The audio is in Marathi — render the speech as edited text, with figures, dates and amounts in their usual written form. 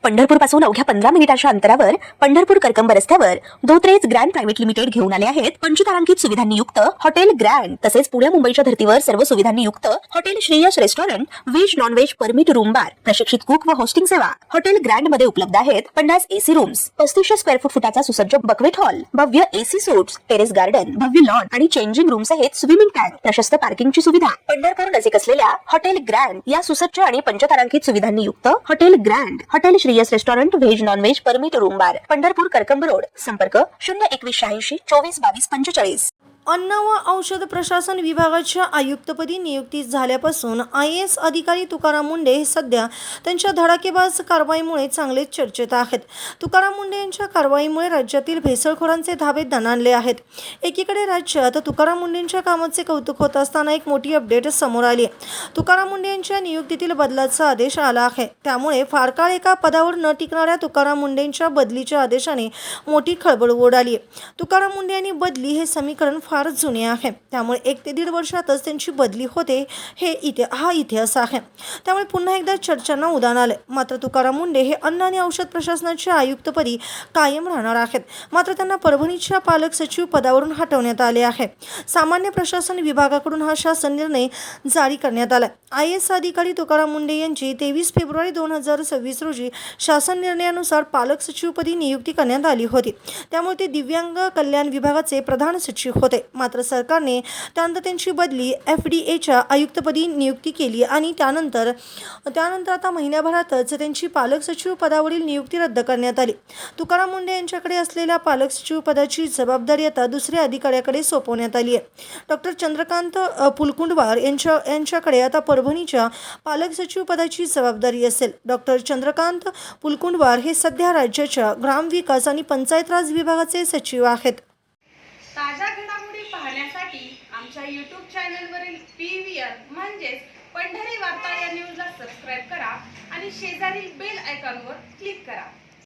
पंढरपूर पासून अवघ्या 15 मिनिटांच्या अंतरावर पंढरपूर करकंब रस्त्यावर धोत्रेज ग्रँड प्रायव्हेट लिमिटेड घेऊन आले आहेत पंचतारांकित सुविधांनी युक्त हॉटेल ग्रँड। तसेच पुणे मुंबईच्या धर्तीवर सर्व सुविधांनी युक्त hotel Shreyas restaurant, veg non veg permit room बार, प्रशिक्षित कुक व होस्टिंग सेवा। हॉटेल ग्रँड मध्ये उपलब्ध आहेत 50 एसी रूम्स, 3500 स्क्वेअर फुटाचा सुसज्ज बकवेट हॉल, भव्य एसी सूट्स, टेरेस गार्डन, भव्य लॉन आणि चेंजिंग रूम सहित स्विमिंग टँक, प्रशस्त पार्किंगची सुविधा। पंढरपूर नजीक असलेल्या हॉटेल ग्रँड या सुसज्ज आणि पंचतारांकित सुविधांनी युक्त hotel grand, hotel Shreyas restaurant, veg non veg permit room बार, पंढरपूर करकंब रोड। संपर्क 02180 24 22 45। अन्न व औषध प्रशासन विभागाच्या आयुक्तपदी नियुक्ती झाल्यापासून IAS अधिकारी तुकाराम मुंढे हे सध्या त्यांच्या धडाकेबाज कारवाईमुळे चांगलेच चर्चेत आहेत। तुकाराम मुंढे यांच्या कारवाईमुळे राज्यातील भेसळखोरांचे धाबे दणाणले आहेत। एकीकडे राज्यात तुकाराम मुंढेंच्या कामाचे कौतुक होत असताना एक मोठी अपडेट समोर आली आहे। तुकाराम मुंढे यांच्या नियुक्तीतील बदलाचा आदेश आला आहे। त्यामुळे फार काळ एका पदावर न टिकणाऱ्या तुकाराम मुंढेंच्या बदलीच्या आदेशाने मोठी खळबळ उडाली आहे। तुकाराम मुंढे यांनी बदली हे समीकरण फार जुने आहे, त्यामुळे 1 ते 1.5 वर्षातच त्यांची बदली होते हा इतिहास आहे। त्यामुळे पुन्हा एकदा चर्चांना उधाण आले। मात्र तुकाराम मुंढे हे अन्न आणि औषध प्रशासनाच्या आयुक्तपदी कायम राहणार आहेत। मात्र त्यांना परभणीच्या पालक सचिव पदावरून हटवण्यात आले आहे। सामान्य प्रशासन विभागाकडून हा शासन निर्णय जारी करण्यात आला। IAS अधिकारी तुकाराम मुंढे यांची 23 फेब्रुवारी 2026 रोजी शासन निर्णयानुसार पालक सचिवपदी नियुक्ती करण्यात आली होती। त्यामुळे ते दिव्यांग कल्याण विभागाचे प्रधान सचिव होते। मात्र सरकारने त्यानंतर त्यांची बदली FDAच्या आयुक्तपदी नियुक्ती केली आणि त्यानंतर आता महिन्याभरातच त्यांची पालक सचिव पदावरील नियुक्ती रद्द करण्यात आली। तुकाराम मुंढे यांच्याकडे असलेल्या पालक सचिव पदाची जबाबदारी आता दुसऱ्या अधिकाऱ्याकडे सोपवण्यात आली आहे। डॉक्टर चंद्रकांत पुलकुंडवार यांच्याकडे आता परभणीच्या पालक सचिव पदाची जबाबदारी असेल। डॉक्टर चंद्रकांत पुलकुंडवार हे सध्या राज्याच्या ग्रामविकास आणि पंचायत राज विभागाचे सचिव आहेत। ताज्या घडामोडी पाहण्यासाठी आमच्या YouTube चॅनलवरील PVR म्हणजेच पंढरी वार्ता या न्यूजला सबस्क्राईब करा आणि शेजारील बेल आयकॉनवर क्लिक करा।